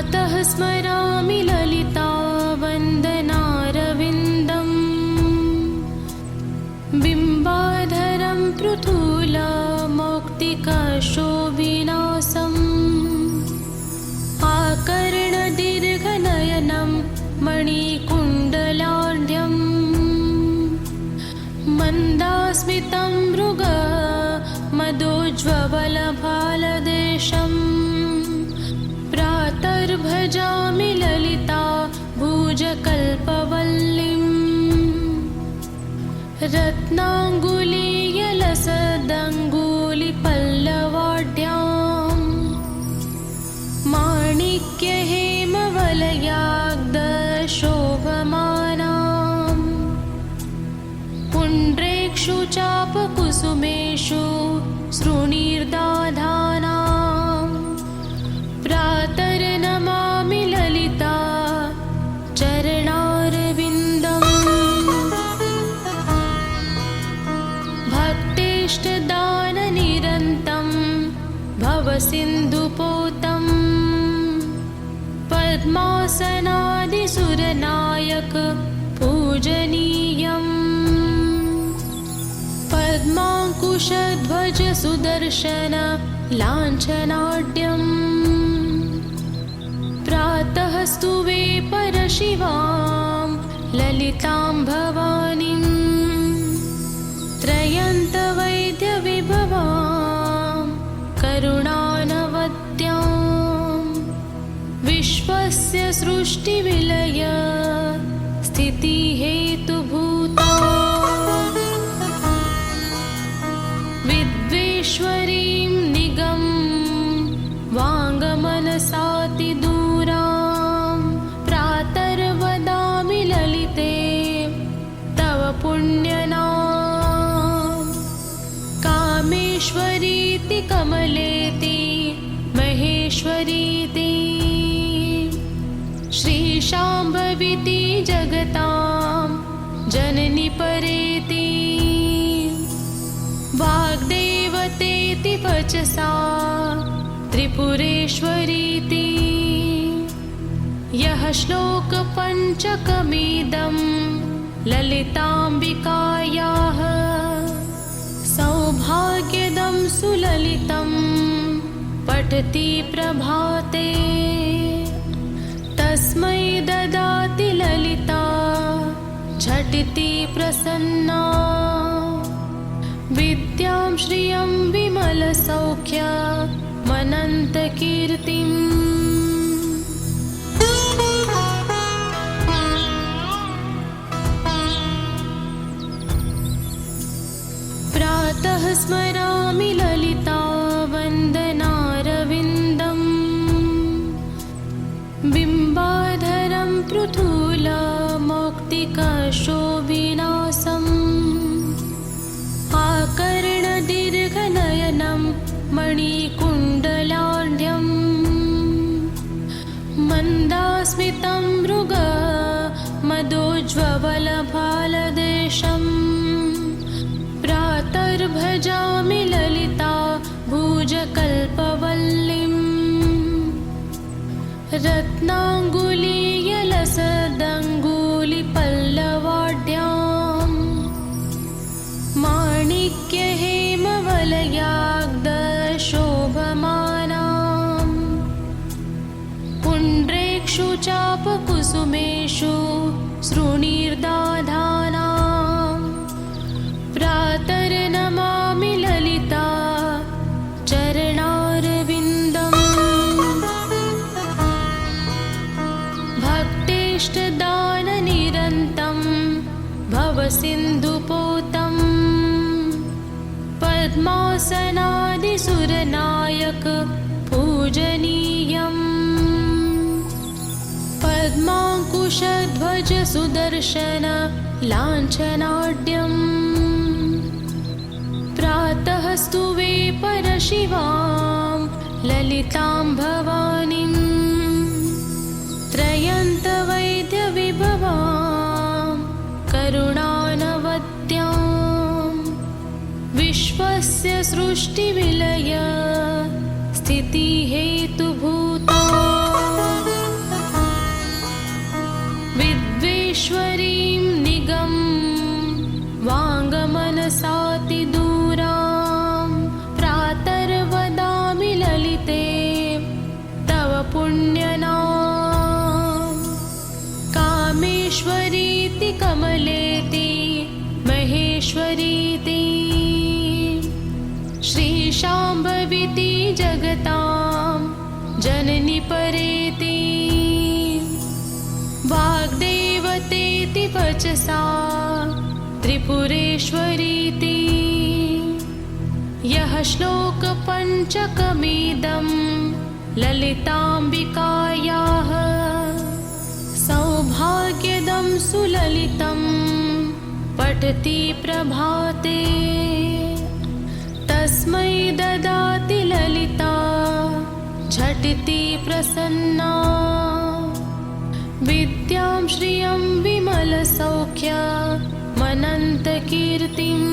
प्रातः स्मरामि ललिता वन्दनारविन्दम् बिम्बाधरं पृथुलमौक्तिकशोभिनासम् आकर्णदीर्घनयनं मणिकुण्डलाढ्यम् मन्दास्मितं मृग मदोज्ज्वलभालदेशम् प्रातर्भजामि ललिता भुजकल्पवल्लीम् रत्नाङ्गुलीयलसदङ्गुलिपल्लवाढ्याम् माणिक्यहेमवलयाग्दशोभमानाम् पुण्ड्रेक्षु चापकुसुमेषु सृणीर्दाधानाम् प्रातर्नमामि ललिता चरणारविन्दम् भक्तेष्टदाननिरन्तं भवसिन्धुपोतम् पद्मासनादिसुरनायक पूजनीयम् पद्माङ्कुशध्वज सुदर्शन लाञ्छनाढ्यम् प्रातः स्तुवे परशिवां ललितां भवानीं त्रयन्तवैद्यविभवां करुणानवद्याम् विश्वस्य सृष्टिविलय स्थितिहेतुभूता विद्वेश्वरीं निगं वाङ्गमनसातिदूरां प्रातर्वदामि ललिते तव पुण्यनाम कामेश्वरीति कमलेति महेश्वरीति श्रीशाम्भवीति जगतां जननी परेति वाग्देवतेति वचसा त्रिपुरेश्वरीति यः श्लोकपञ्चकमिदं ललिताम्बिकायाः सौभाग्यदं सुललितं पठति प्रभाते तस्मै ददाति ललिता झटिति प्रसन्ना विद्यां श्रियं विमलसौख्यमनन्तकीर्तिम् प्रातः स्मरामि ललिता वन्दनारविन्दम् बिम्बाधरं पृथुलमौक्तिकशोभिनासम् आकर्णदीर्घनयनं मणिकुण्डलाढ्यम् मन्दास्मितं मृग मदोज्ज्वलभालदेशम् प्रातर्भजामि ललिता भुजकल्पवल्लीम् रत्नाङ्गुलीयलसदङ्गुलिपल्लवाढ्याम् माणिक्यहेमवलयाग्दशोभमानाम् पुण्ड्रेक्षु चापकुसुमेषु सृणीर्दाधानाम् प्रातर्नमामि ललिता चरणारविन्दम् भक्तेष्टदाननिरन्तं भवसिन्धुपोतम् पद्मासनादिसुरनायक पूजनीयम् पद्माङ्कुशध्वज सुदर्शन लाञ्छनाढ्यम् प्रातः स्तुवे परशिवां ललितां भवानीं त्रयन्तवैद्यविभवां करुणानवद्याम् विश्वस्य सृष्टिविलय स्थितिहेतुभूता त्रिपुरेश्वरीति श्रीशाम्भवीति जगतां जननी परेति वाग्देवतेति वचसा त्रिपुरेश्वरीति यः श्लोकपञ्चकमिदं ललिताम्बिकायाः सौभाग्यदं सुललितं पठति प्रभाते तस्मै ददाति ललिता झटिति प्रसन्ना विद्यां श्रियं विमलसौख्यमनन्तकीर्तिम्।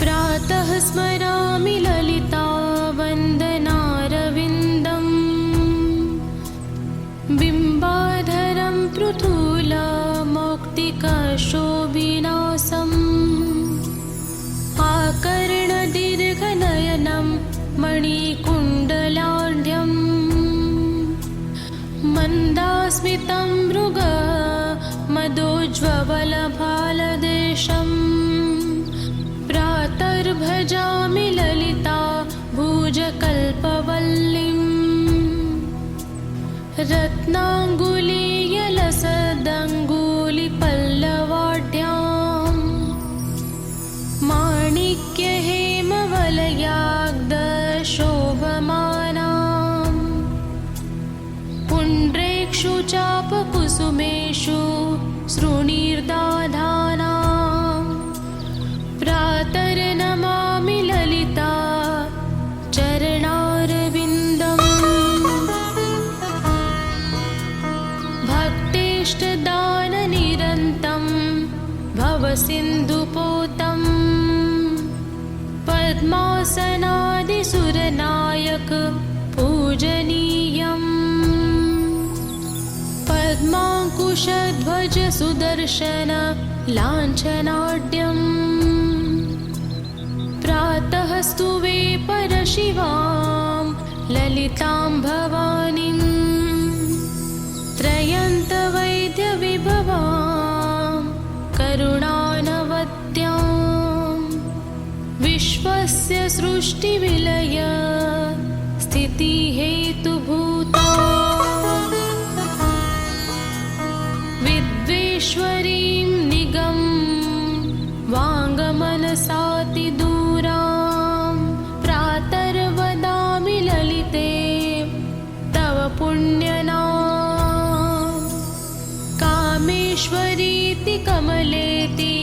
प्रातः स्मरामि ललिता वन्दनारविन्दम् बिम्बाधरं पृथुलमौक्तिकशोभिनासम् आकर्णदीर्घनयनं मणिकुण्डलाढ्यं मन्दास्मितं मृगमदोज्ज्वलभालदेशम् प्रातर्भजामि ललिता भुजकल्पवल्लीम् रत्नाङ्गुलीयलसदङ्गुलिपल्लवाढ्याम् माणिक्यहेमवलयाग्दशोभमानाम् पुण्ड्रेक्षुचापकुसुमेषु सृणीर्दाधानाम् प्रातर्नमामि ललिता चरणारविन्दम् भक्तेष्टदाननिरन्तं भवसिन्धुपोतं पद्मासनादिसुरनायक पूजनीयम् पद्माङ्कुशध्वज सुदर्शन लाञ्छनाढ्यम् प्रातः स्तुवे परशिवां ललितां भवानीं त्रयन्तवैद्यविभवां करुणानवद्यां विश्वस्य सृष्टिविलय स्थितिहेतुभूता विद्वेश्वरीं निगं वाङ्गमनसातिदूरां प्रातर्वदामि ललिते तव पुण्यनाम कामेश्वरीति कमलेति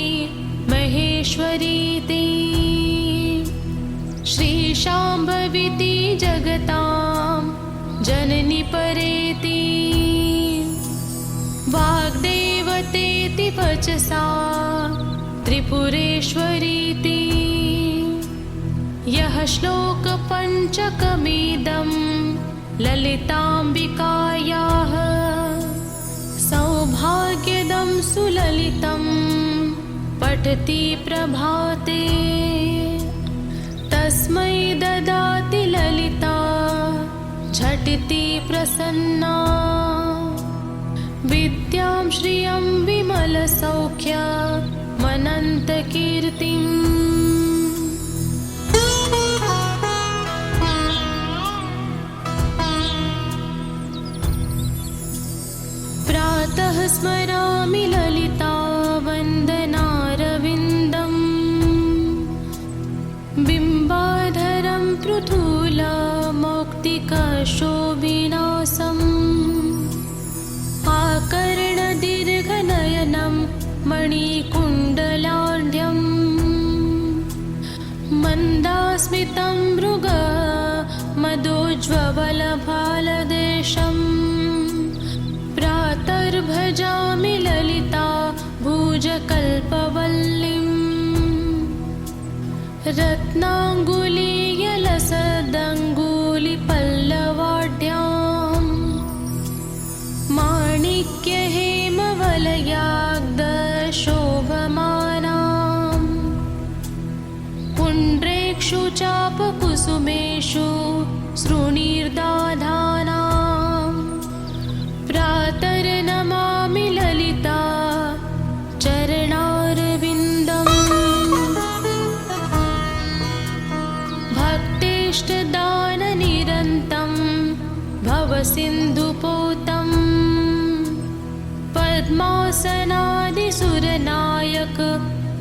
महेश्वरीति श्रीशाम्भवीति जगतां जननी परेति वाग्देवतेति वचसा त्रिपुरेश्वरीति यः श्लोकपञ्चकमिदं ललिताम्बिकायाः सौभाग्यदं सुललितं पठति प्रभाते तस्मै ददाति ललिता झटिति प्रसन्ना विद्यां श्रियं विमलसौख्यमनन्तकीर्तिम्। प्रातः स्मरामि ललिता वन्दनारविन्दम् बिम्बाधरं पृथुलमौक्तिकशोभिनासम् आकर्णदीर्घनयनं मणिकुण्डलाढ्यं मन्दास्मितं मृगमदोज्ज्वलभालदेशम् प्रातर्भजामि ललिता भुजकल्पवल्लीम् रत्नाङ्गुलीयलसदङ्गुलिपल्लवाढ्याम् माणिक्यहेमवलयाग्दशोभमानाम् पुण्ड्रेक्षुचापकुसुमेषु सृणीर्दाधानाम् पद्मासनादिसुरनायक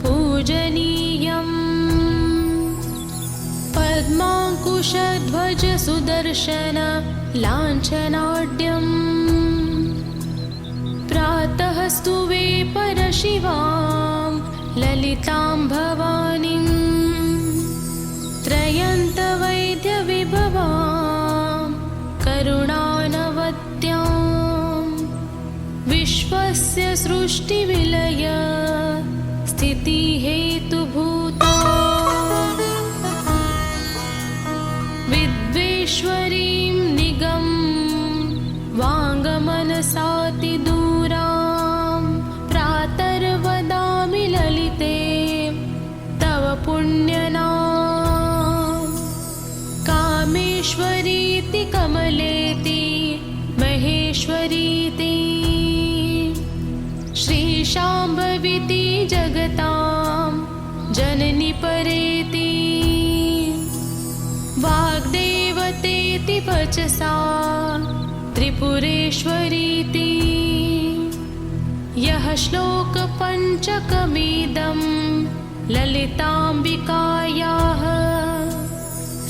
पूजनीयम् पद्माङ्कुशध्वज सुदर्शन लाञ्छनाढ्यम् प्रातः स्तुवे परशिवां ललितां भवानीं त्रयन्तवैद्यविभवां करुणानवत्यां विश्वस्य सृष्टिविलय स्थितिहेतुभूता विद्वेश्वरीं निगं वाङ्गमनसातिदूरां प्रातर्वदामि ललिते तव पुण्यनाम कामेश्वरीति कमलेति महेश्वरीति श्रीशाम्भवीति जगतां जननी परेति वाग्देवतेति वचसा त्रिपुरेश्वरीति यः श्लोकपञ्चकमिदं ललिताम्बिकायाः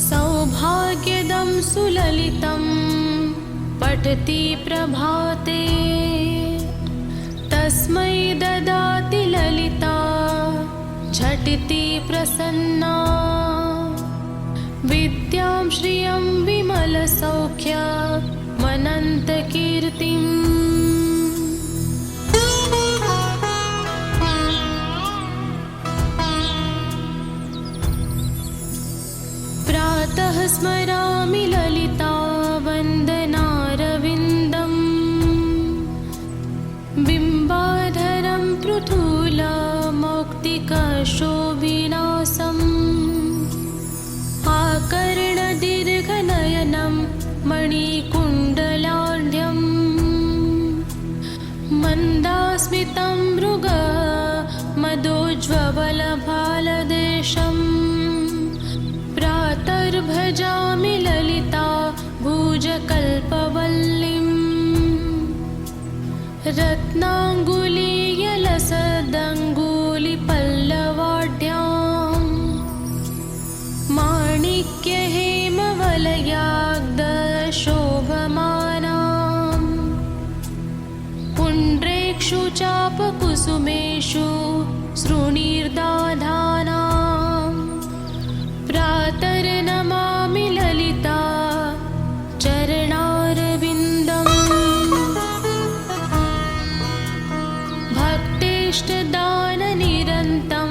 सौभाग्यदं सुललितं पठति प्रभाते तस्मै ददाति ललिता झटिति प्रसन्ना विद्यां श्रियं विमलसौख्यमनन्तकीर्तिम् प्रातः स्मरामि ललिता वन्दनारविन्दम् बिम्बाधरं पृथुलमौक्तिकशोभिनासम् आकर्णदीर्घनयनं मणिकुण्डलाढ्यं मन्दास्मितं मृग मदोज्ज्वलभालदेशम् प्रातर्भजामि ललिता भुजकल्पवल्लीम् रत्नाङ्गुलीयलसदङ्गुलिपल्लवाढ्याम् माणिक्यहेमवलयाग्दशोभमानाम् पुण्ड्रेक्षुचापकुसुमेषु सृणीर्दाधानाम् प्रातर्नमामि ललिता चरणारविन्दम् भक्तेष्टदाननिरन्तं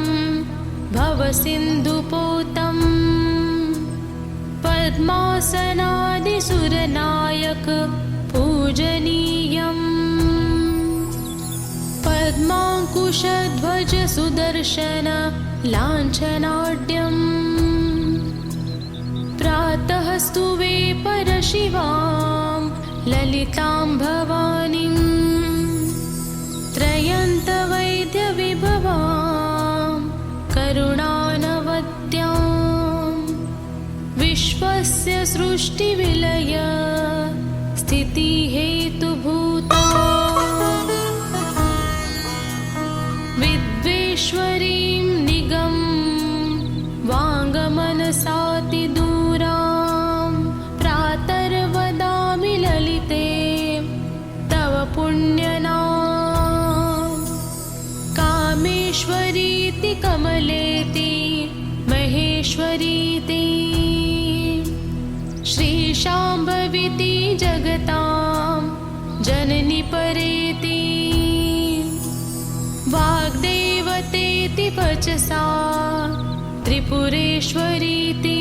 भवसिन्धुपोतं पद्मासनादिसुरनायक पूजनीयम् पद्माङ्कुशध्वज सुदर्शन लाञ्छनाढ्यम् प्रातः स्तुवे परशिवां ललितां भवानीं त्रयन्तवैद्यविभवां करुणानवत्यां विश्वस्य सृष्टिविलय स्थितिहेतुभूता विद्वेश्वरीं निगं वाङ्गमनसातिदूरां प्रातर्वदामि ललिते तव पुण्यनाम कामेश्वरीति कमलेति महेश्वरीति श्रीशाम्भवीति जगतां जननी परेति वाग्देवतेति वचसा त्रिपुरेश्वरीति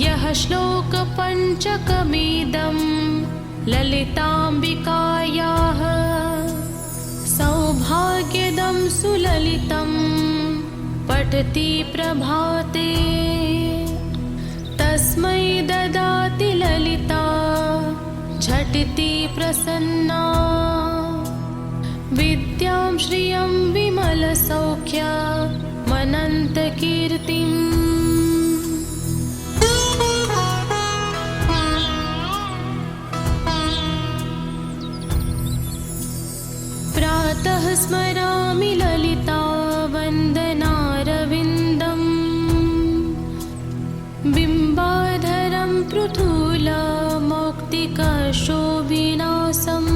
यः श्लोकपञ्चकमिदं ललिताम्बिकायाः सौभाग्यदं सुललितं पठति प्रभाते तस्मै ददाति ललिता झटिति प्रसन्ना विद्यां श्रियं विमलसौख्यमनन्तकीर्तिम् प्रातः स्मरामि ललिता वन्दनारविन्दम् बिम्बाधरं पृथुलमौक्तिकशोभिनासम्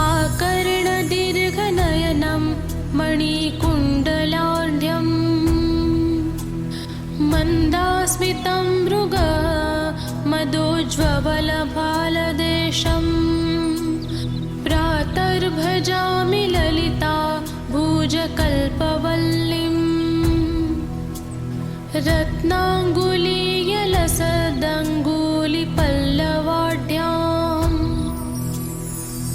आकर्णदीर्घनयनं मणिकुण्डलाढ्यम् मन्दास्मितं मृग मदोज्ज्वलभालदेशम् प्रातर्भजामि ललिता भुजकल्पवल्लीम् रत्नाङ्गुलीयलसदङ्गुलिपल्लवाढ्याम्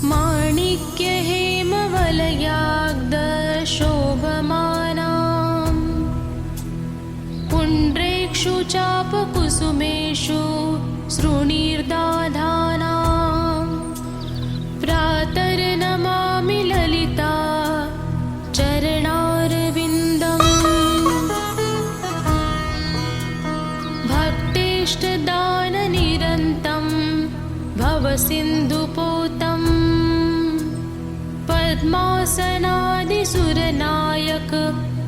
माणिक्यहेमवलयाग्दशोभमानाम् पुण्ड्रेक्षुचापकुसुमेषु श्रोणीर्दाधानाम् प्रातर्नमामि ललिता चरणारविन्दम् भक्तेष्टदाननिरन्तं भवसिन्धुपोतं पद्मासनादिसुरनायक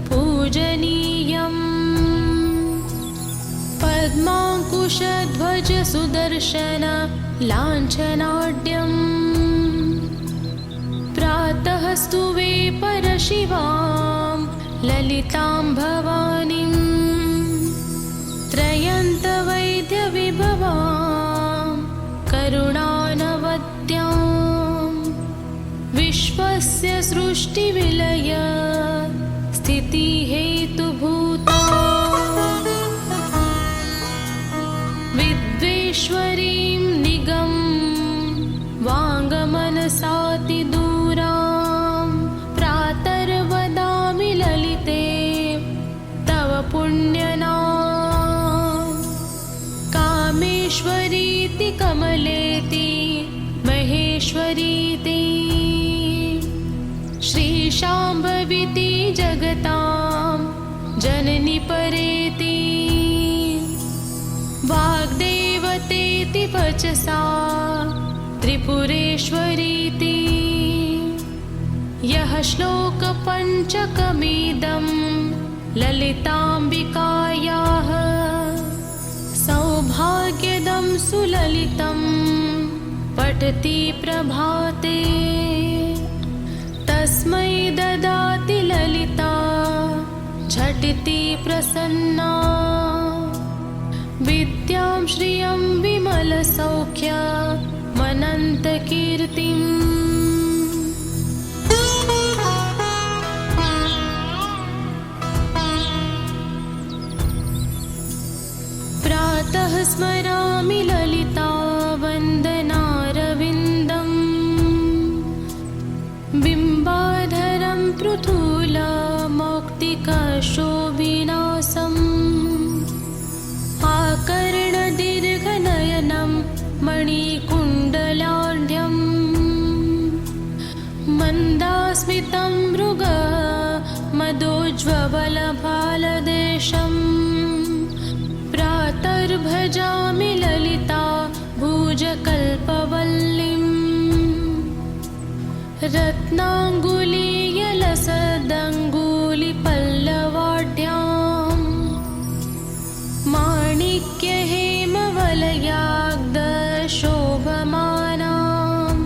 पूजनीयम् पद्माङ्कुशध्वज सुदर्शन लाञ्छनाढ्यम् प्रातः स्तुवे परशिवां ललितां भवानीं त्रयन्तवैद्यविभवां करुणानवद्यां विश्वस्य सृष्टिविलय स्थितिहेतुभूता विद्वेश्वरीं निगं वाङ्गमनसातिदूरां प्रातर्वदामि ललिते तव पुण्यनाम कामेश्वरीति कमलेति महेश्वरीति श्रीशाम्भवीति जगतां जननी परेति वाग्देवतेति वचसा त्रिपुरेश्वरीति यः श्लोकपञ्चकमिदं ललिताम्बिकायाः सौभाग्यदं सुललितं पठति प्रभाते तस्मै ददाति ललिता झटिति प्रसन्ना विद्यां श्रियं विमलसौख्यमनन्तकीर्तिम् प्रातः स्मरामि ललिता वन्दनारविन्दम् बिम्बाधरं पृथुलमौक्तिकशोभिनासम् आकर्णदीर्घनयनं मणिकुण्डलाढ्यम् मन्दास्मितं मृग मदोज्ज्वलभालदेशम् प्रातर्भजामि ललिता भुजकल्पवल्लीम् रत्नाङ्गुलीयलसदङ्गुलिपल्लवाढ्याम् माणिक्यहेमवलयाग्दशोभमानाम्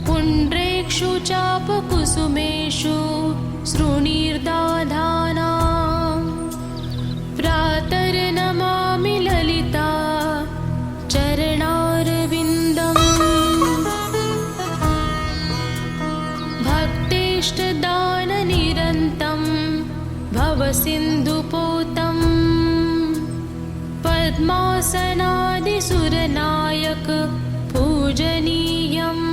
पुण्ड्रेक्षुचापकुसुमेषु श्रोणीर्दाधानाम् प्रातर्नमामि ललिता चरणारविन्दम् भक्तेष्टदाननिरन्तं भवसिन्धुपोतं पद्मासनादिसुरनायक पूजनीयम्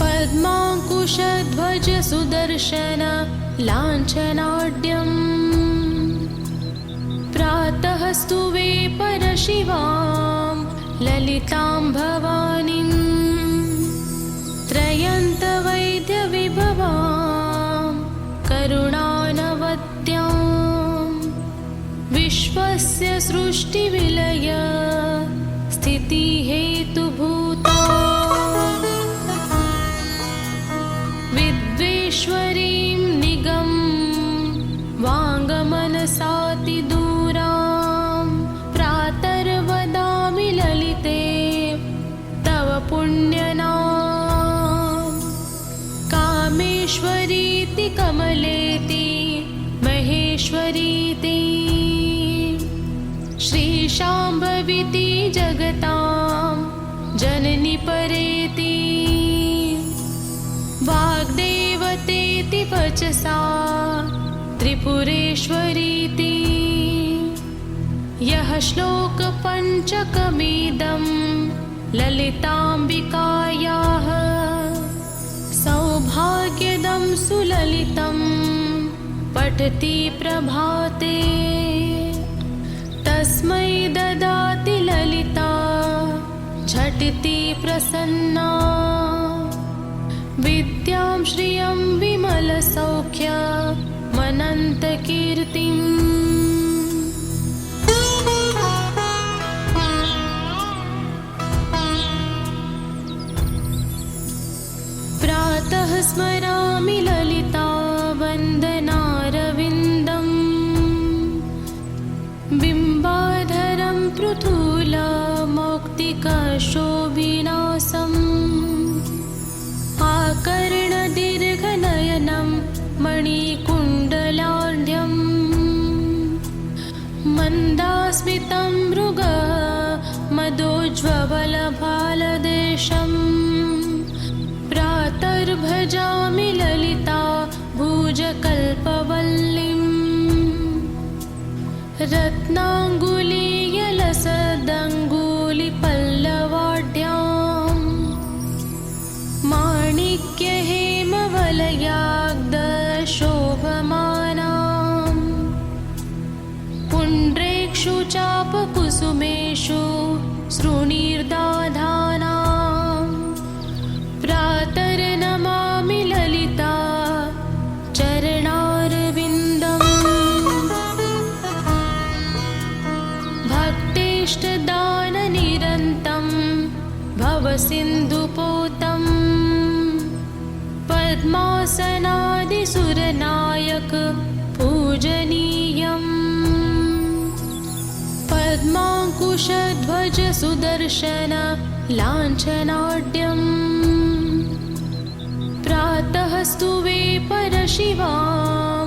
पद्माङ्कुशध्वज सुदर्शन लाञ्छनाढ्यम् प्रातः स्तुवे परशिवां ललितां भवानीं त्रयन्तवैद्यविभवां करुणानवद्यां विश्वस्य सृष्टिविलय स्थितिहेतुभूता पुण्यनाम् कामेश्वरीति कमलेति महेश्वरीति श्रीशाम्भवीति जगतां जननी परेति वाग्देवतेति वचसा त्रिपुरेश्वरीति यः श्लोकपञ्चकमिदं ललिताम्बिकायाः सौभाग्यदं सुललितं पठति प्रभाते तस्मै ददाति ललिता झटिति प्रसन्ना विद्यां श्रियं विमलसौख्यमनन्तकीर्तिम् प्रातः स्मरामि ललिता वन्दनारविन्दम् बिम्बाधरं पृथुलमौक्तिकशोभिनासम् आकर्णदीर्घनयनं मणिकुण्डलाढ्यं मन्दास्मितं मृगमदोज्ज्वलभालदेशम् प्रातर्भजामि ललिता भुजकल्पवल्लीम् रत्नाङ्गुलीयलसदङ्गुलिपल्लवाढ्याम् माणिक्यहेमवलयाग्दशोभमानाम् पुण्ड्रेक्षुचापकुसुमेषु श्रोणीर्दाधानाम् प्रातर्नमामि ललिता चरणारविन्दम् भक्तेष्टदाननिरन्तं भवसिन्धुपोतं पद्मासनादिसुरनायक पूजनीयम् पद्माङ्कुशध्वज सुदर्शन लाञ्छनाढ्यम् प्रातः स्तुवे परशिवां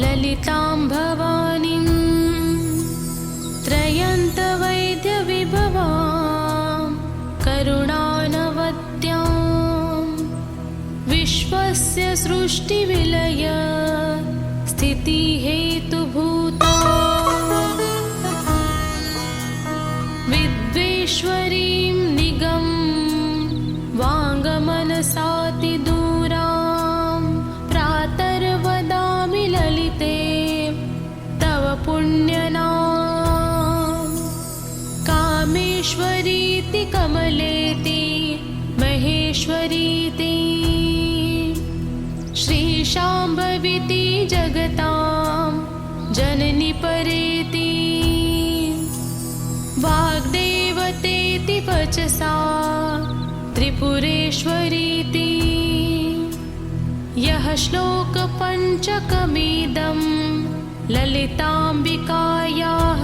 ललितां भवानीं त्रयन्तवैद्यविभवां करुणानवद्यां विश्वस्य सृष्टिविलय स्थितिहेतुभूता विद्वेश्वरीं निगं वाङ्गमनसातिदूरां प्रातर्वदामि ललिते तव पुण्यनाम् कामेश्वरीति कमलेति महेश्वरीति श्रीशाम्भवीति जगतां जननी परेति वाग्देवतेति वचसा त्रिपुरेश्वरीति यः श्लोकपञ्चकमिदं ललिताम्बिकायाः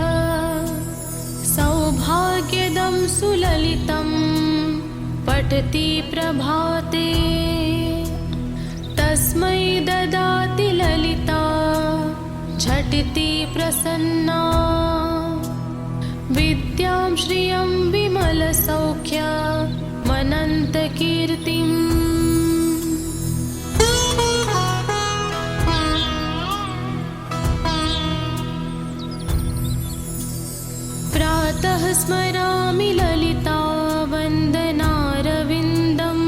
सौभाग्यदं सुललितं पठति प्रभाते तस्मै ददाति ललिता झटिति प्रसन्ना विद्यां श्रियं विमलसौख्यमनन्तकीर्तिम् प्रातः स्मरामि ललिता वन्दनारविन्दम्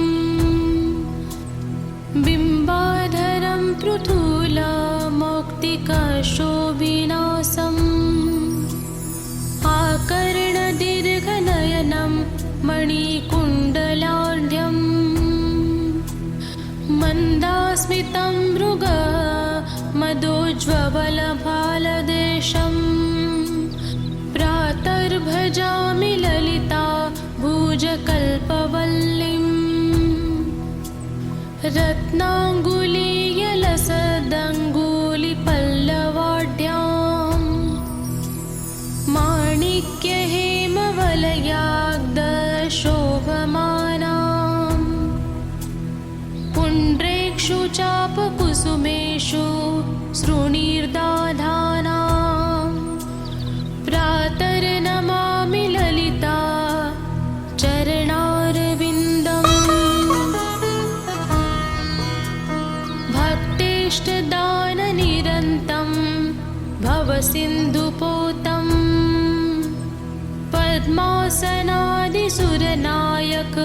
बिम्बाधरं पृथुलमौक्तिकशोभिनासम् आकर्णदीर्घनयनं मणिकुण्डलाढ्यं मन्दास्मितं मृगमदोज्ज्वलभालदेशम् प्रातर्भजामि ललिता भुजकल्पवल्लीम् रत्नाङ्गुलीयलसदङ्गुलिपल्लवाढ्याम् माणिक्यहेमवलयाग्दशोभमानाम् भवसिन्धुपोतम् पद्मासनादिसुरनायक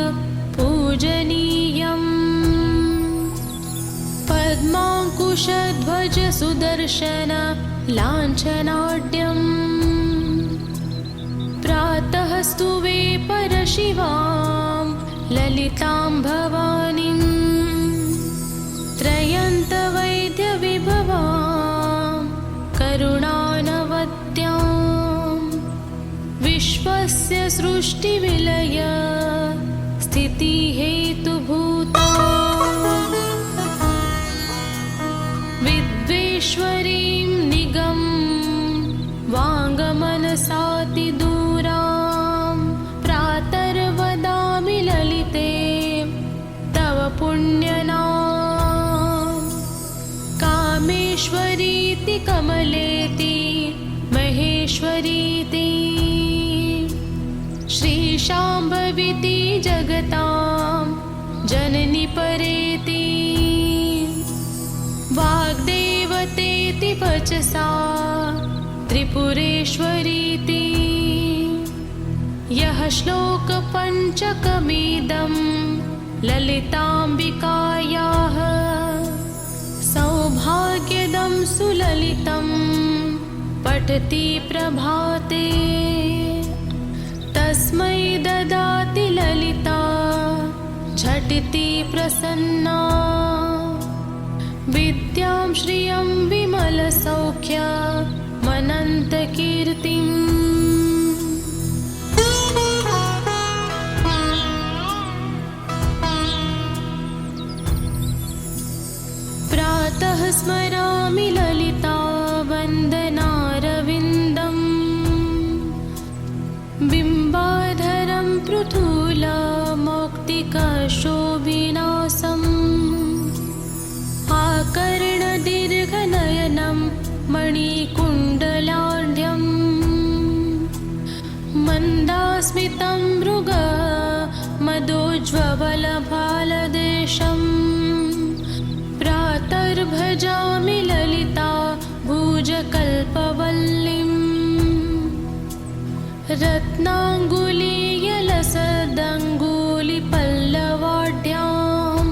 पूजनीयम् पद्माङ्कुशध्वज सुदर्शन लाञ्छनाढ्यम् प्रातः स्तुवे परशिवां ललितां भवानीं त्रयन्तवैद्यविभवां करुणानवद्यां विश्वस्य सृष्टिविलय स्थितिहेतुभूता विद्वेश्वरीं निगं वाङ्गमनसातिदूरां प्रातर्वदामि ललिते तव पुण्यनाम कामेश्वरीति कमलेति महेश्वरीति श्रीशाम्भवीति जगतां जननी परेति वाग्देवतेति वचसा त्रिपुरेश्वरीति यः श्लोकपञ्चकमिदं ललिताम्बिकायाः सौभाग्यदं सुललितं पठति प्रभाते तस्मै ददाति ललिता झटिति प्रसन्ना विद्यां श्रियं विमलसौख्यमनन्तकीर्तिम् प्रातः स्मरामि ललिता वन्दनारविन्दम् बिम्बाधरं पृथुलमौक्तिकशोभिनासम् आकर्णदीर्घनयनं मणिकुण्डलाढ्यं मन्दास्मितं मृग मदोज्ज्वलभालदेशं प्रातर्भजामि ललिता भुजकल्पवल्लीं रत्नाङ्गुलीयलसदङ्गुलिपल्लवाढ्यां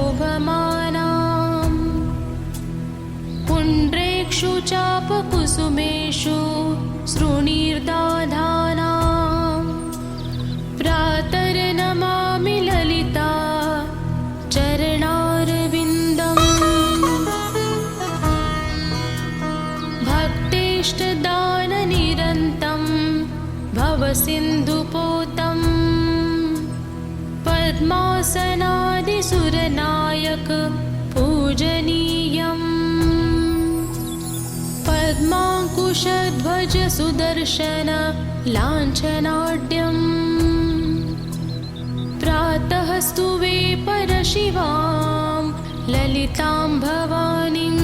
माणिक्यहेमवलयाग्दशोभमानां पुण्ड्रेक्षुचापकुसुमेषु सृणीर्दाधानां प्रातर्नमामि ललिता चरणारविन्दम् भक्तेष्टदाननिरन्तं भवसिन्धुपोतम् पद्मासनादिसुरनायक पूजनीयम् पद्माङ्कुशध्वज सुदर्शन लाञ्छनाढ्यम् प्रातः स्तुवे परशिवां ललितां भवानीं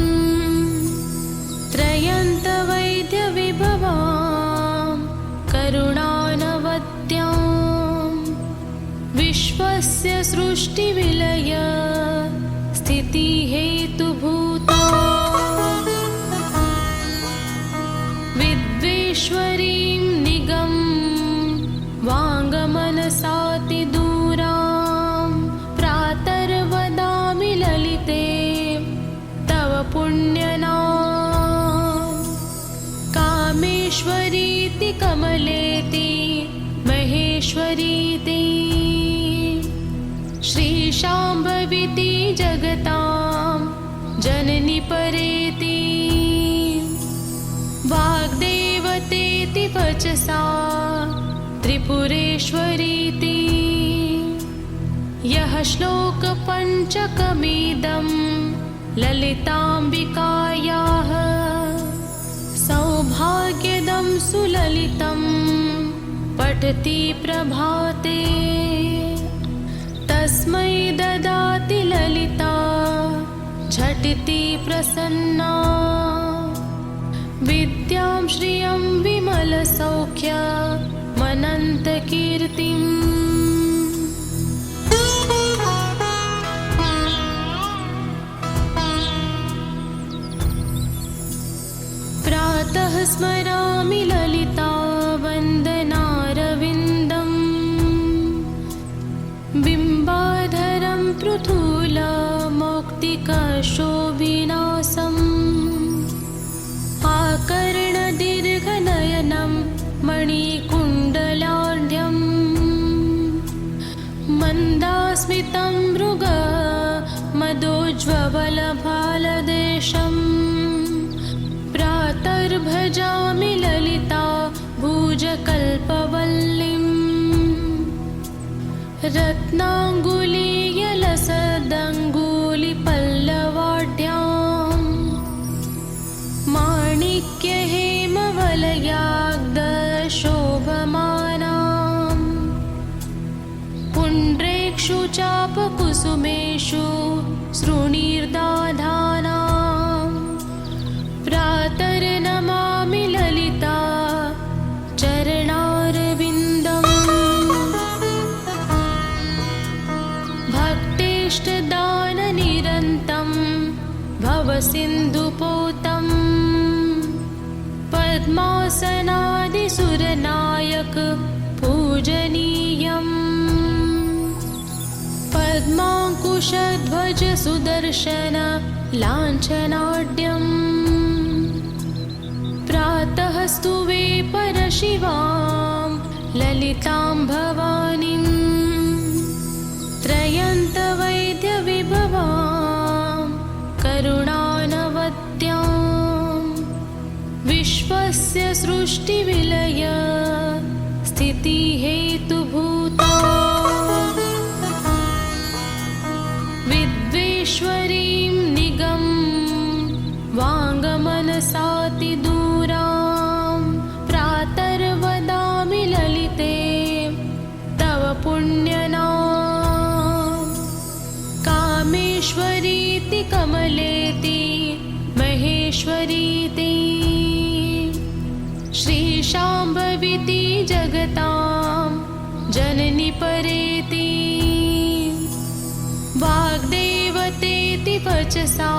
त्रयन्तवैद्यविभवां करुणानवद्यां विश्वस्य सृष्टिविलय स्थितिहेतुभूता विद्वेश्वरीं निगं वाङ्गमनसातिदूरां प्रातर्वदामि ललिते तव पुण्यनाम कामेश्वरीति कमलेति महेश्वरीति श्रीशाम्भवीति जगतां जननी परेति वाग्देवतेति वचसा त्रिपुरेश्वरीति यः श्लोकपञ्चकमिदं ललिताम्बिकायाः सौभाग्यदं सुललितं पठति प्रभाते तस्मै ददाति ललिता झटिति प्रसन्ना विद्यां श्रियं विमलसौख्यमनन्तकीर्तिम् स्मरामि ललिता वन्दनारविन्दम् बिम्बाधरं पृथुलमौक्तिकशोभिनासम् आकर्णदीर्घनयनं मणिकुण्डलाढ्यम् मन्दास्मितं मृग मदोज्ज्वलभालदेशम् प्रातर्भजामि ललिता भुजकल्पवल्लीम् रत्नाङ्गुलीयलसदङ्गुलिपल्लवाढ्याम् माणिक्यहेमवलयाग्दशोभमानाम् पुण्ड्रेक्षु चापकुसुमेषु सृणीर्दाधानाम् प्रातर्नमामि ललिता चरणारविन्दम् भक्तेष्टदाननिरन्तं भवसिन्धुपोतम् पद्मासनादिसुरनायक पूजनीयम् पद्माङ्कुशध्वज सुदर्शन लाञ्छनाढ्यम् प्रातः स्तुवे परशिवां ललितां भवानीं त्रयन्तवैद्यविभवां करुणानवद्यां विश्वस्य सृष्टिविलय स्थितिहेतुभूता विद्वेश्वरीं निगं वाङ्गमनसातिदूरां प्रातर्वदामि ललिते तव पुण्यनाम कामेश्वरीति कमलेति महेश्वरीति श्रीशाम्भवीति जगतां जननी परेति वाग्देवतेति वचसा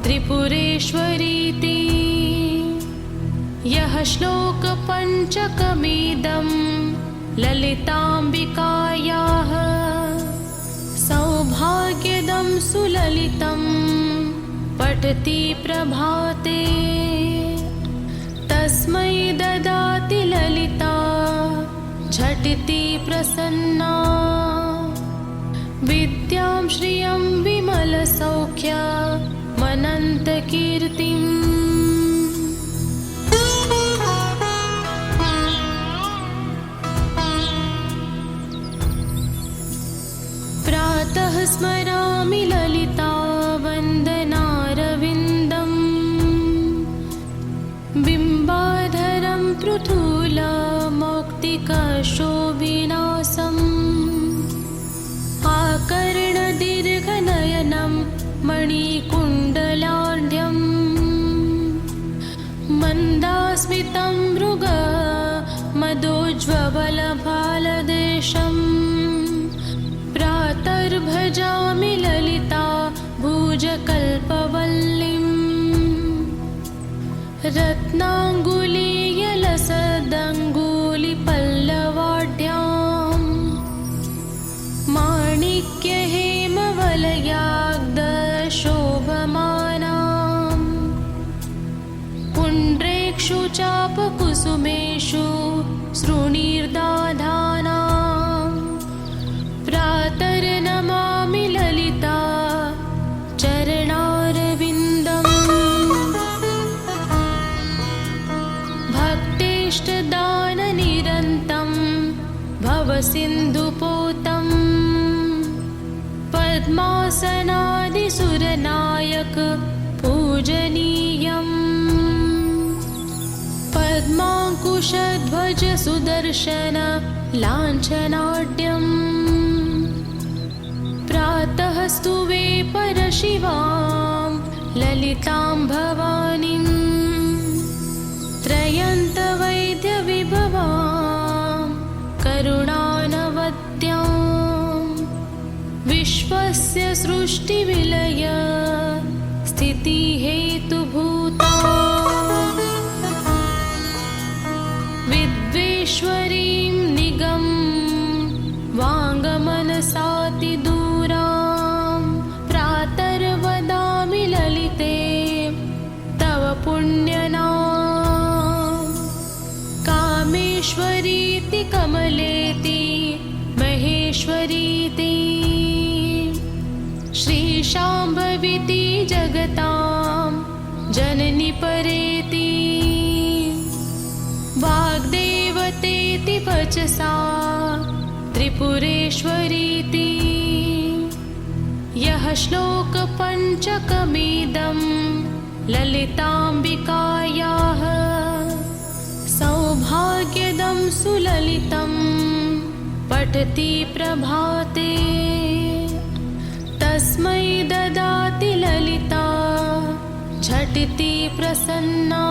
त्रिपुरेश्वरीति यः श्लोकपञ्चकमिदं ललिताम्बिकायाः सौभाग्यदं सुललितं पठति प्रभाते तस्मै ददाति ललिता झटिति प्रसन्ना विद्यां श्रियं विमलसौख्यमनन्तकीर्तिम् प्रातः स्मरामि ललिता वन्दनारविन्दम् बिम्बाधरं पृथुलमौक्तिकशोभिनासम् आकर्णदीर्घनयनं मणिकुण्डलाढ्यम् मन्दास्मितं मृग मदोज्ज्वलभालदेशम् प्रातर्भजामि ललिता भुजकल्पवल्लीम् रत्नाङ्गुलीयलसदङ्गुलिपल्लवाढ्याम् माणिक्यहेमवलयाग्दशोभमानाम् पुण्ड्रेक्षु चापकुसुमेषु सृणीर्दाधानाम् प्रातर्नमामि ललिता चरणारविन्दम् भक्तेष्टदाननिरन्तं भवसिन्धुपोतम् पद्मासनादिसुरनायक पूजनीयम् पद्माङ्कुशध्वज सुदर्शन लाञ्छनाढ्यम् प्रातः स्तुवे परशिवां ललितां भवानीं त्रयन्तवैद्यविभवां करुणानवद्यां विश्वस्य सृष्टिविलय स्थितिहेतुभूता विद्वेश्वरीं निगम वाङ्गमनसातिदूरां प्रातर्वदामि ललिते तव पुण्यनाम। कामेश्वरीति कमलेति महेश्वरीति श्रीशाम्भवीति जगतां जननी परेति वाग्देवतेति वचसा त्रिपुरेश्वरीति यः श्लोक पञ्चकमिदं ललिताम्बिकायाः सौभाग्यदं सुललितं पठति प्रभाते तस्मै ददाति ललिता झटिति प्रसन्ना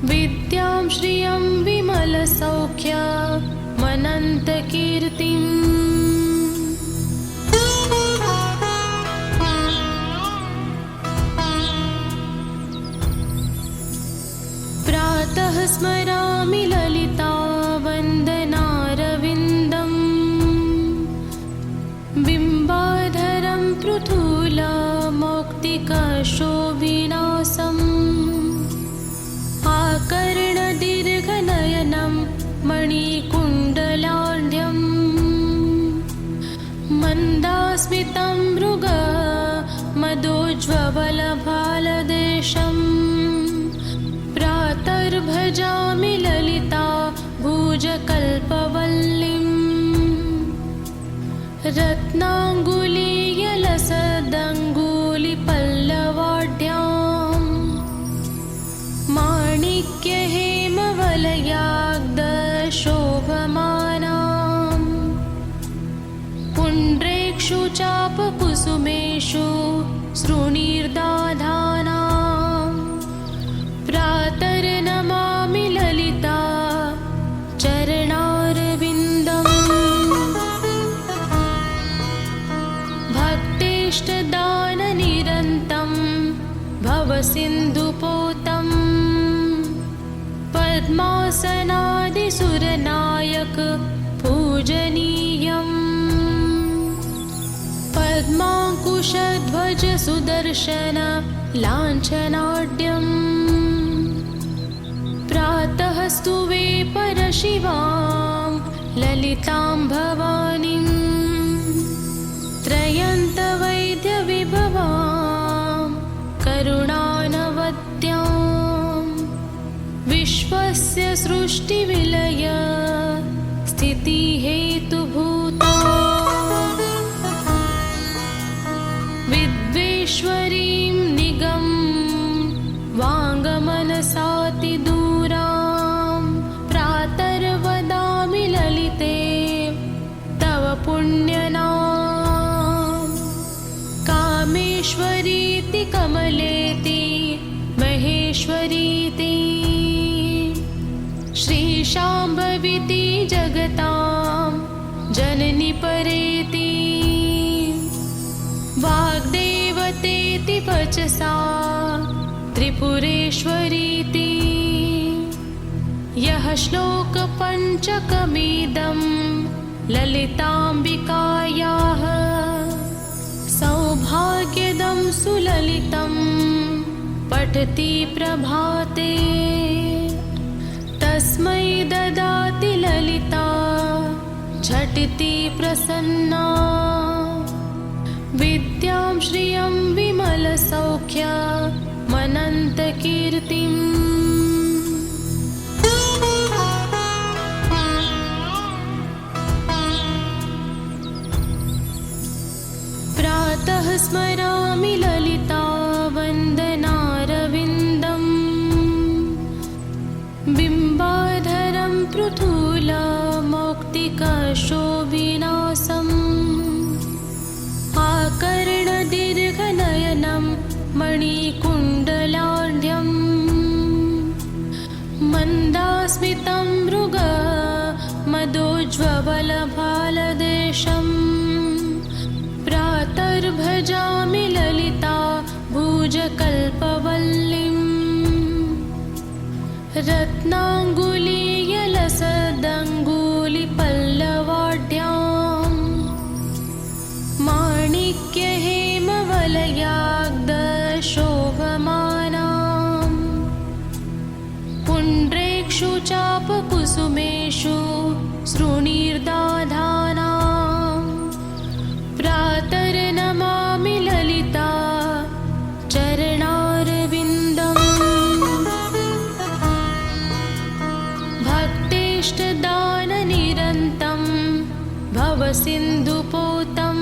विद्यां श्रियं विमलसौख्यमनन्तकीर्तिम्। प्रातः स्मरामि ललिता वन्दनारविन्दम् बिम्बाधरं पृथुलमौक्तिकशोभिनासम् आकर्णदीर्घनयनं मणिकुण्डलाढ्यं मन्दास्मितं मृगमदोज्ज्वलभालदेशं प्रातर्भजामि ललिता भुजकल्पवल्लीम् रत्नाङ्गुलीयलसदङ्गुलिपल्लवाढ्यां माणिक्यहेमवलयाग्दशोभमानां पुण्ड्रेक्षु चापकुसुमेषु श्रोणीर्दाधानां प्रातर्नमामि ललिता चरणारविन्दम्। भक्तेष्टदाननिरन्तं भवसिन्धुपोतं पद्मासनादिसुरनायक पूजनीयम् पद्माङ्कुशध्वज सुदर्शन लाञ्छनाढ्यम् प्रातः स्तुवे परशिवां ललितां भवानीं त्रयन्तवैद्यविभवां करुणानवद्यां विश्वस्य सृष्टिविलय स्थितिहेतुभूता विद्वेश्वरीं निगम वाङ्गमनसातिदूरां प्रातर्वदामि ललिते तव पुण्यनाम। कामेश्वरीति कमलेति महेश्वरीति श्रीशाम्भवीति जगतां जननी परेति वाग्देवतेति वचसा त्रिपुरेश्वरीति यः श्लोक पञ्चकमिदं ललिताम्बिकायाः सौभाग्यदं सुललितं पठति प्रभाते तस्मै ददाति ललिता झटिति प्रसन्ना विद्यां श्रियं विमलसौख्यमनन्तकीर्तिम्। प्रातः स्मरामि ललिता वन्दनारविन्दम् बिम्बाधरं पृथुलमौक्तिकशोभिनासम् आकर्णदीर्घनयनं मणिकुण्डलाढ्यं मन्दास्मितं मृगमदोज्ज्वलभालदेशं प्रातर्भजामि ललिता भुजकल्पवल्लीम् रत्न रत्नाङ्गुलीयलसदङ्गुलिपल्लवाढ्यां माणिक्यहेमवलयाग्दशोभमानां पुण्ड्रेक्षु चापकुसुमेषु सृणीर्दाधानां प्रातर्नमामि ललिता चरणारविन्दम् भक्तेष्टदाननिरन्तं भवसिन्धुपोतं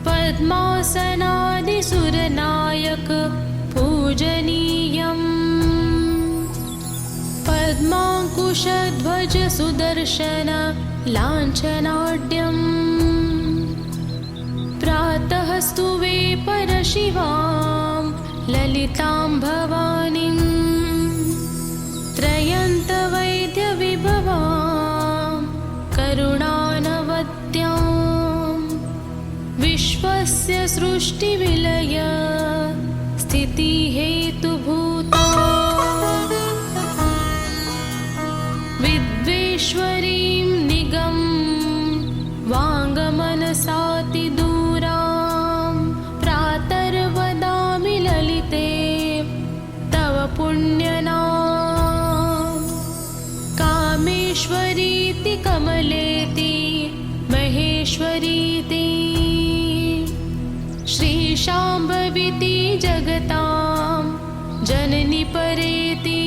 पद्मासनादिसुरनायक पूजनीयम् पद्माङ्कुशध्वज सुदर्शन लाञ्छनाढ्यम् प्रातः स्तुवे परशिवां ललितां भवानीं त्रयन्तवैद्यविभवां करुणानवद्यां विश्वस्य सृष्टिविलय स्थितिहेतुभूता विद्वेश्वरीं निगं वाङ्गमनसातिदूरां प्रातर्वदामि ललिते तव पुण्यनाम कामेश्वरीति कमलेति महेश्वरीति श्रीशाम्भवीति जगतां जननी परेति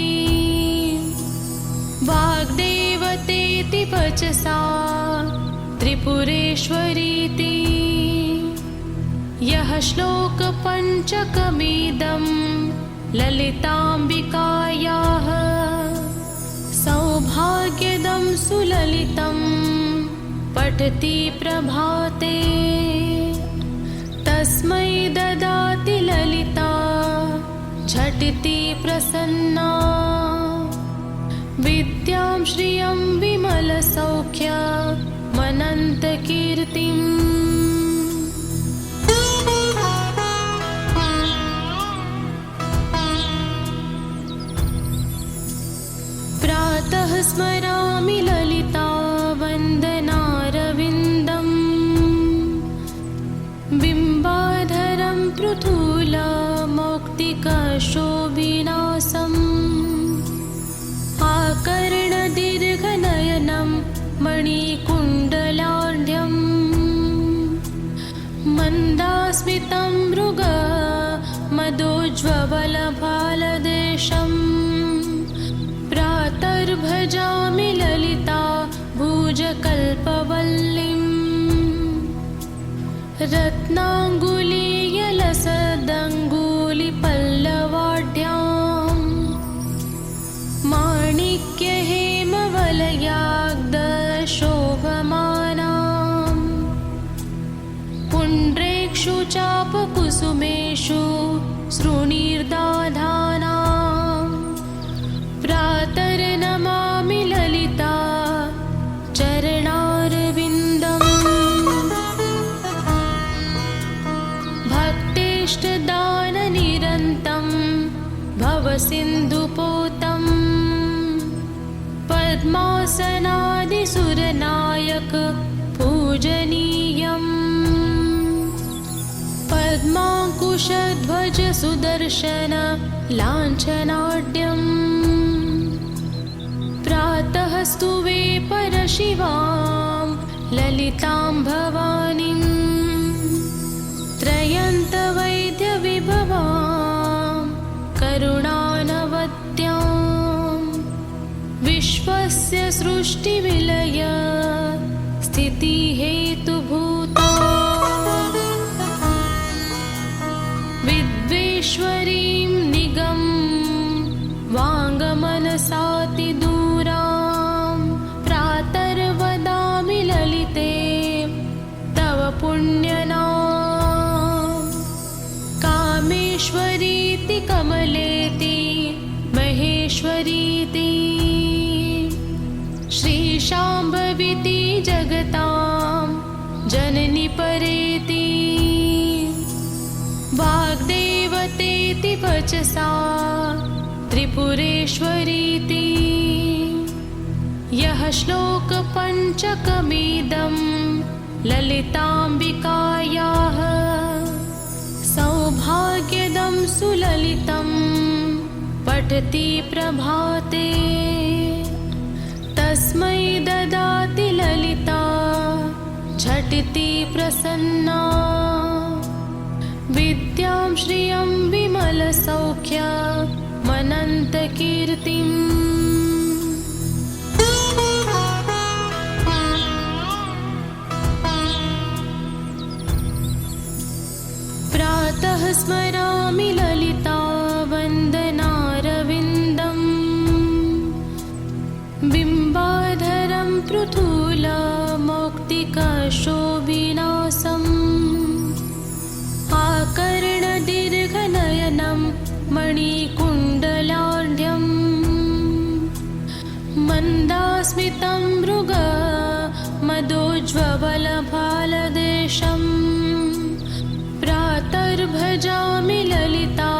वाग्देवतेति वचसा त्रिपुरेश्वरीति यः श्लोकपञ्चकमिदं ललिताम्बिकायाः सौभाग्यदं सुललितं पठति प्रभाते तस्मै ददाति ललिता झटिति प्रसन्ना विद्यां श्रियं विमलसौख्यमनन्तकीर्तिम् प्रातः स्मरामि ललिता वन्दनारविन्दम् बिम्बाधरं पृथुलमौक्तिकशोभिनासम् आकर्णदीर्घनयनं मणिकुण्डलाढ्यं मन्दास्मितं मृग मदोज्ज्वलभालदेशम् प्रातर्भजामि ललिता भुजकल्पवल्लीम् रत्नाङ्गुलीयलसदङ्गुलिपल्लवाढ्यां माणिक्यहेमवलयाग्दशोभमानां पुण्ड्रेक्षु चापकुसुमेषु सृणीर्दाधानां प्रातर्नमामि ललिता चरणारविन्दम् भक्तेष्टदाननिरन्तं भवसिन्धुपोतं पद्मासनादिसुरनायक पूजनीयम् पद्माङ्कुशध्वज सुदर्शन लाञ्छनाढ्यम् प्रातः स्तुवे परशिवां ललितां भवानीं त्रयन्तवैद्यविभवां करुणानवद्यां विश्वस्य सृष्टिविलय स्थितिहेतुभूता विद्वेश्वरीं निगं वाङ्गमनसातिदूरां प्रातर्वदामि ललिते तव पुण्यनाम कामेश्वरीति कमलेति महेश्वरीति श्रीशाम्भवीति जगतां जननी परेति वाग्देवतेति वचसा त्रिपुरेश्वरीति त्रिपुरेश्वरीति यः श्लोकपञ्चकमिदं ललिताम्बिकायाः सौभाग्यदं सुललितं पठति प्रभाते तस्मै ददाति ललिता झटिति प्रसन्ना विद्यां श्रियं विमलसौख्यमनन्तकीर्तिम्। प्रातः स्मरामि ललिता वन्दनारविन्दम् बिम्बाधरं पृथुलमौक्तिकशोभिनासम् आकर्णदीर्घनयनं मणिकुण्डलाढ्यं मन्दास्मितं मृगमदोज्ज्वलफलदेशम् प्रातर्भजामि ललिता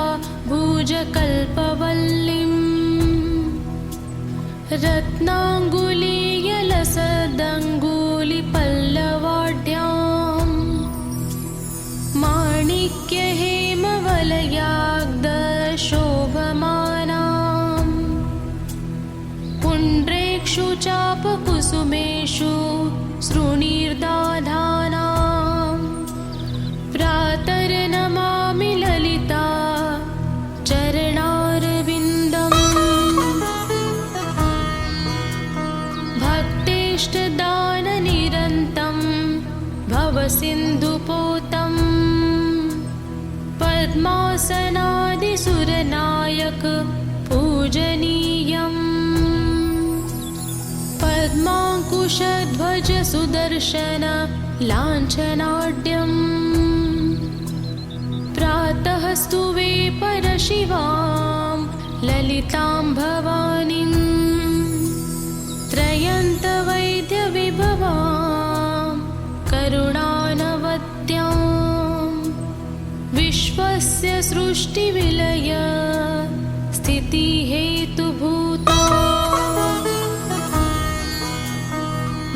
भुजकल्पवल्लीम् रत्नाङ्गुलीयलसदङ्गुलिपल्लवाढ्याम् माणिक्यहेमवलयाग्दशोभमानाम् पुण्ड्रेक्षुचापकुसुमेषु सृणीर्दाधानाम् प्रातर्नमामि ललिता चरणारविन्दम् भक्तेष्टदाननिरन्तं भवसिन्धुपोतं पद्मासनादिसुरनायक पूजनीयम् पद्माङ्कुशध्वज सुदर्शन लाञ्छनाढ्यम् प्रातः स्तुवे परशिवां ललितां भवानीं त्रयन्तवैद्यविभवां करुणानवद्यां विश्वस्य सृष्टिविलय स्थितिहेतुभूता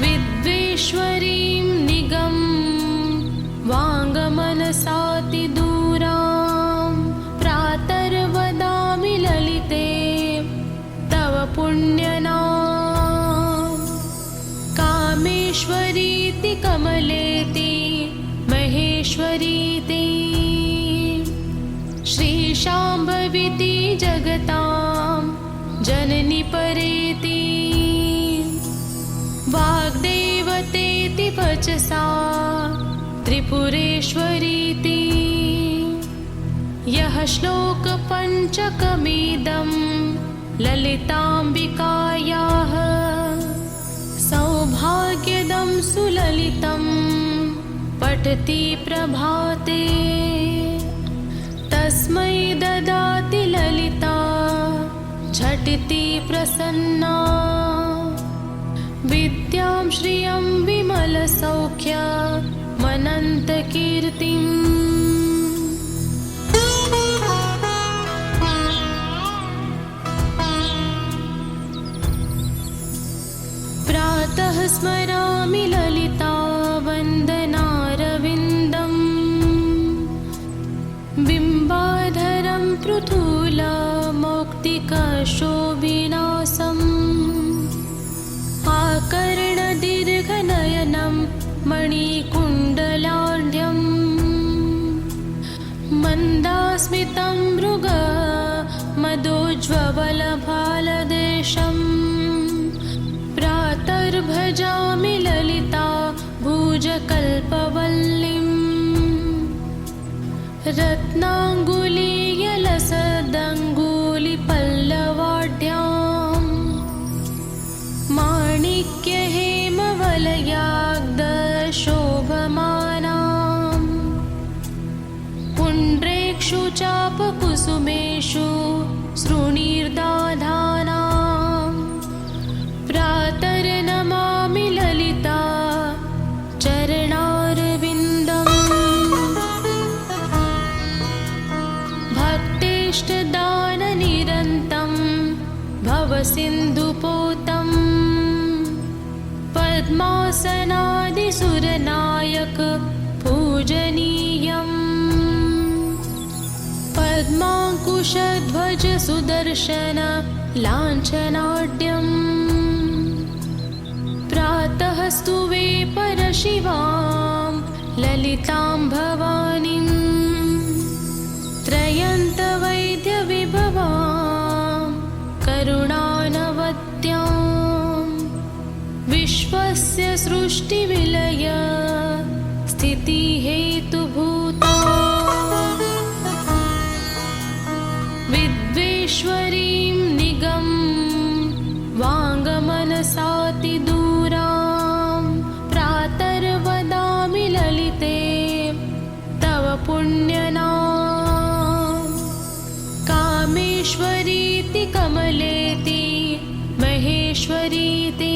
विद्वेश्वरीं निगं वाङ्गमनसातिदूरां प्रातर्वदामि ललिते तव पुण्यनाम कामेश्वरीति कमलेति महेश्वरीति श्रीशाम्भवीति जगतां जननी परेति वाग्देवतेति वचसा त्रिपुरेश्वरीति यः श्लोकपञ्चकमिदं ललिताम्बिकायाः सौभाग्यदं सुललितं पठति प्रभाते तस्मै ददाति ललिता झटिति प्रसन्ना विद्यां श्रियं विमलसौख्यमनन्तकीर्तिम्। प्रातः स्मरामि ललिता वन्दनारविन्दम् बिम्बाधरं पृथुलमौक्तिकशोभिनासम् आकर्णदीर्घनयनं मणिकुण्डलाढ्यं मन्दास्मितं मृगमदोज्ज्वलफलदेशम् प्रातर्भजामि ललिता भुजकल्पवल्लीम् रत्नाङ्गुलीयलसदङ्गुलिपल्लवाढ्याम् माणिक्यहेमवलयाग्दशोभमानाम् पुण्ड्रेक्षुचापकुसुमेषु सृणीर्दाधानाम् प्रातर्नमामि ललिता चरणारविन्दम् भक्तेष्ट भवसिन्धुपोतं पद्मासनादिसुरनायक पूजनीयम् पद्माङ्कुशध्वज सुदर्शन लाञ्छनाढ्यम् प्रातः स्तुवे परशिवां ललितां भवानीं त्रयन्तवैद्यविभवां करुणानवद्यां विश्वस्य सृष्टिविलय स्थितिहेतुभूता विद्वेश्वरीं निगं वाङ्गमनसातिदूरां प्रातर्वदामि ललिते तव पुण्यनाम कामेश्वरीति कमलेति महेश्वरीति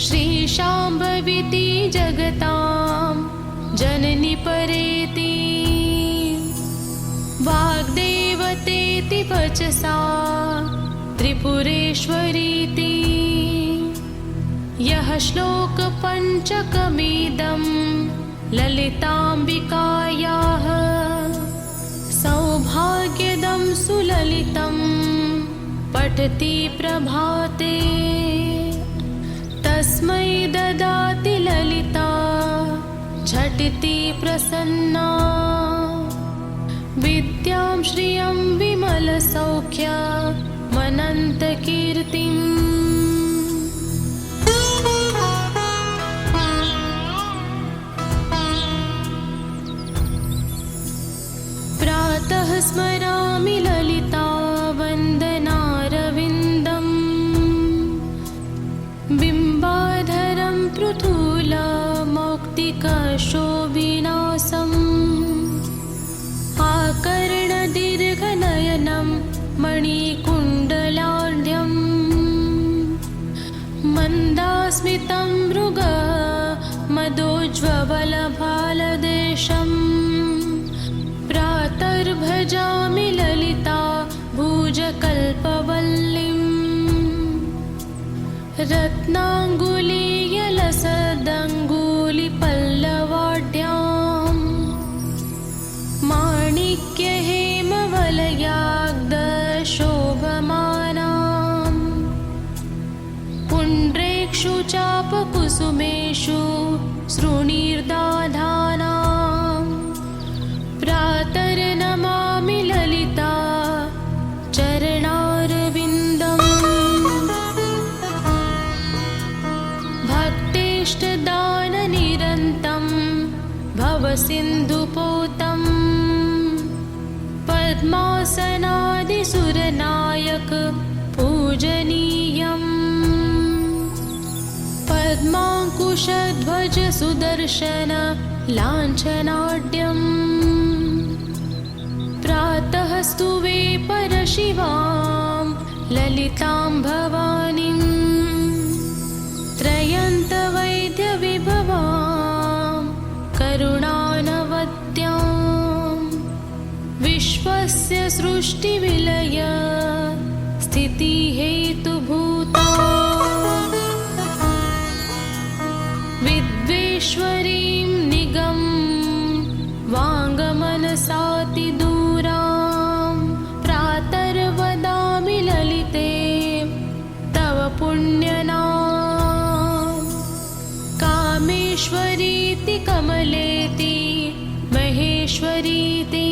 श्रीशाम्भवीति जगतां जननी परेति वाग्देवतेति वचसा त्रिपुरेश्वरीति यः श्लोकपञ्चकमिदं ललिताम्बिकायाः सौभाग्यदं सुललितं पठति प्रभाते तस्मै ददाति ललिता झटिति प्रसन्ना विद्यां श्रियं विमलसौख्यमनन्तकीर्तिम् प्रातः स्मरामि ललिता वन्दनारविन्दम् बिम्बाधरं पृथुलमौक्तिकशोभिनासम् आकर्णदीर्घनयनं मणिकुण्डलाढ्यं मन्दास्मितं मृग मदोज्ज्वलभालदेशं प्रातर्भजामि ललिता भुजकल्पवल्लीं रत्नाङ्गुलीयलसदङ्गुलिपल्लवाढ्यां माणिक्यहेमवलयाग्दशोभमानां पुण्ड्रेक्षुचापकुसुमेषु सृणीर्दाधानां प्रातर्नमामि ललिता चरणारविन्दम् भक्तेष्टदाननिरन्तं भवसिन्धुपोतं पद्मासनादिसुरनायक पूजनीयम् पद्माङ्कुशध्वज सुदर्शन लाञ्छनाढ्यम् प्रातः स्तुवे परशिवां ललितां भवानीं त्रयन्तवैद्यविभवां करुणानवद्यां विश्वस्य सृष्टिविलय स्थितिहेतुभूता विद्वेश्वरीं निगं वाङ्गमनसातिदूरां प्रातर्वदामि ललिते तव पुण्यनाम कामेश्वरीति कमलेति महेश्वरीति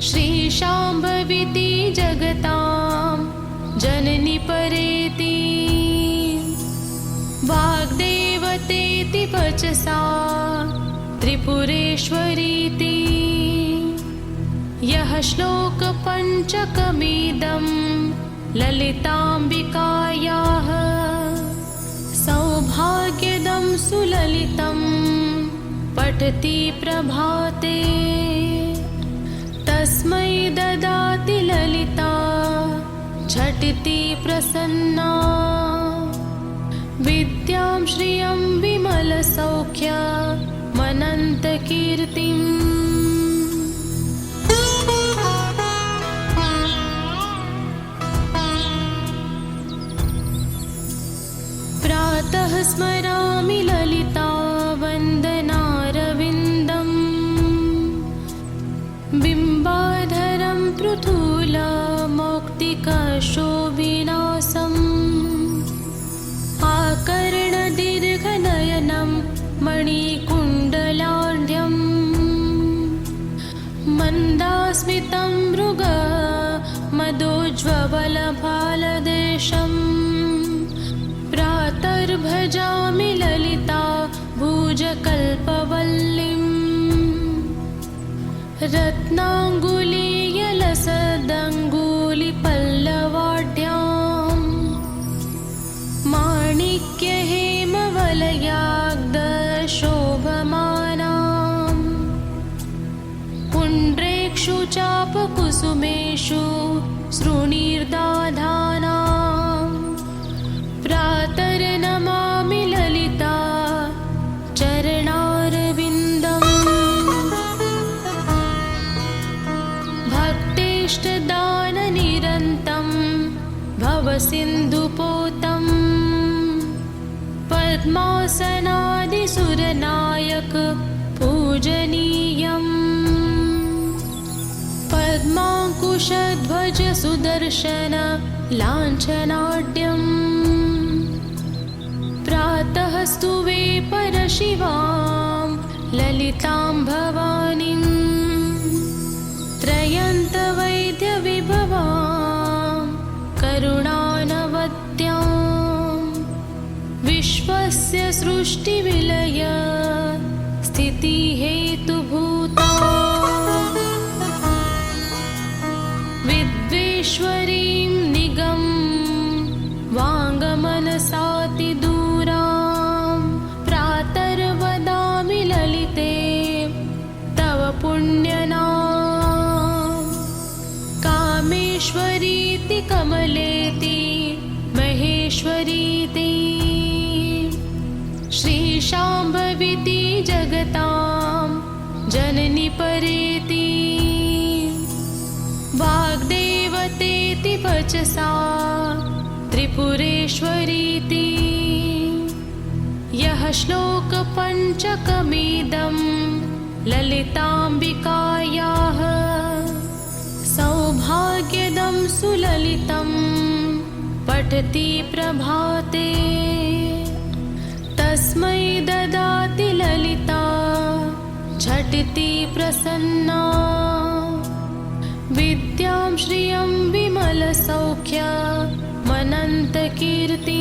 श्रीशाम्भवीति जगतां जननी परेति वाग्देवतेति वचसा त्रिपुरेश्वरीति यः श्लोकपञ्चकमिदं ललिताम्बिकायाः सौभाग्यदं सुललितं पठति प्रभाते तस्मै ददाति ललिता झटिति प्रसन्ना विद्यां श्रियं विमलसौख्यमनन्तकीर्तिम्। स्मरामि ललिता वन्दनारविन्दम् बिम्बाधरं पृथुलमौक्तिकशोभिनासम् आकर्णदीर्घनयनं मणिकुण्डलाढ्यम् मन्दास्मितं मृग मदोज्ज्वलफालदेशम् प्रातर्भजामि ललिता भुजकल्पवल्लीम् रत्नाङ्गुलीयलसदङ्गुलिपल्लवाढ्याम् माणिक्यहेमवलयाग्दशोभमानाम् पुण्ड्रेक्षु चापकुसुमेषु श्रोणीर्दाधानाम् प्रातर्नमामि ललिता चरणारविन्दम् भक्तेष्टदाननिरन्तं भवसिन्धुपोतं पद्मासनादिसुरनायक पूजनीयम् पद्माङ्कुशध्वज सुदर्शन लाञ्छनाढ्यम् प्रातः स्तुवे परशिवां ललितां भवानीं त्रयन्तवैद्यविभवां करुणानवद्यां विश्वस्य सृष्टिविलय स्थितिहेतुभूता विद्वेश्वरीं निगं वाङ्गमनसातिदूरां प्रातर्वदामि ललिते तव पुण्यनाम कामेश्वरीति कमलेति महेश्वरीति श्रीशाम्भवीति जगतां जननी परेति वाग्देवतेति वचसा त्रिपुरेश्वरीति यः श्लोकपञ्चकमिदं ललिताम्बिकायाः सौभाग्यदं सुललितं पठति प्रभाते तस्मै ददाति ललिता झटिति प्रसन्ना विद्यां श्रियं विमलसौख्यमनन्तकीर्तिम्